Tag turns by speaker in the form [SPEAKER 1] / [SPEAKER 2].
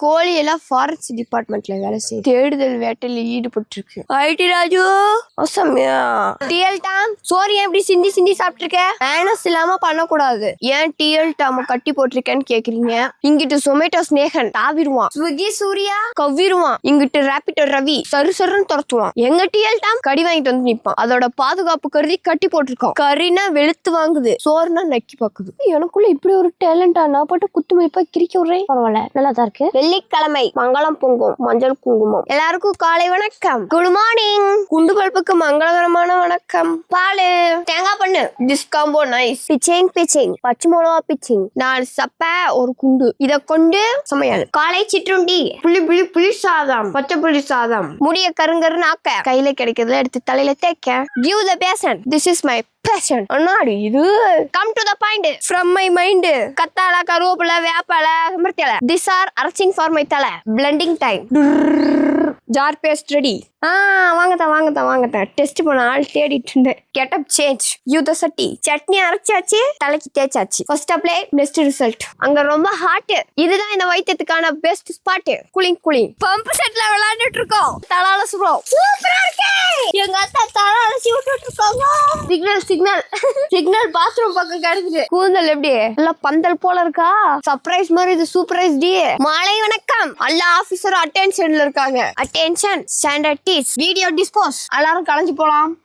[SPEAKER 1] கோழி எல்லாம் ஃபாரஸ்ட் டிபார்ட்மெண்ட்ல வேலை செய்யும். தேடுதல் வேட்டையில ஈடுபட்டு ஐடி ராஜு டிஎல் டாம் சோறு எப்படி சிந்தி சிந்தி சாப்பிட்டுருக்க? மேனஸ் இல்லாம பண்ணக்கூடாது. ஏன் டிஎல் டாம கட்டி போட்டிருக்கேன்னு கேக்குறீங்க. இங்கிட்டு சொமேட்டோ ஸ்னேகன் தாவிடுவான், ஸ்விக்கி சூர்யா கவ்விடுவான், இங்கிட்டு ரேபிட்டோ ரவி சரு சருன்னு துரத்துவான். எங்க டிஎல் டாம் கடி வாங்கிட்டு வந்து நிப்பான். அதோட பாதுகாப்பு கருதி கட்டி போட்டிருக்கோம். கறினா வெளுத்து வாங்குது, சோறுனா நக்கி பாக்குது. எனக்குள்ள இப்படி ஒரு டேலண்டா? நான் போட்டு குத்து மதிப்பா கிரிக்க விடுறேன். பரவாயில்ல, நல்லா தான் இருக்கு. வெள்ளிக்கிழமை மங்களம் பொங்கும் மஞ்சள் குங்குமம். எல்லாருக்கும் காலை வணக்கம், குட் மார்னிங். குண்டு பல்புக்கு மங்களகரமான வணக்கம். பாலு தேங்காய் பண்ணு டிஸ்காம்போ நைஸ். பிச்சிங் பிச்சிங் பச்சை மிளகா பிச்சிங் 4 சப்ப ஒரு குண்டு. இத கொண்டு சமையல். காலை சிற்றுண்டி புளி புளி புளி சாதம், பச்சை புளி சாதம். முடிய கருங்கருன்னு ஆக்க, கையில கிடைக்கிறதுல எடுத்து தலையில தேய்க்க. Give the passion, this is my passion. அண்ணாடி இது come to the point from my mind. கத்தாழ கருவேப்பிலை வேப்பாலை மிர்த்தலை these are arranging for my தலை. blending time. Jar paste ready. வாங்கத்தான் டெஸ்ட் பண்ண ஆள் தேடிட்டு இருந்தேன். கெட்டப் சேஞ்ச் யூத சட்டி. சட்னி அரைச்சாச்சு, தலைக்கு தேய்ச்சாச்சு. First apply best result. அங்க ரொம்ப ஹாட். இதுதான் இந்த வைத்தியத்துக்கான பெஸ்ட் ஸ்பாட். கூலிங் பம்ப் செட்ல விளையாண்டுட்டு இருக்கோம். தலால சுரோம் சூப்பரா இருக்கு. எங்க அத்தா தலால விட்டுட்டு இருக்காங்க. சிக்னல் பாத்ரூம் பக்கம் கிடைக்குது. கூந்தல் எப்படி எல்லாம் பந்தல் போல இருக்கா? சர்ப்ரைஸ் மாதிரி இது சூப்பரைஸ் டி. மாலை வணக்கம். எல்லா ஆபீசரும் அட்டென்ஷன்ல இருக்காங்க. Attention standard teach video dispose. எல்லாரும் கலைஞ்சு போலாம்.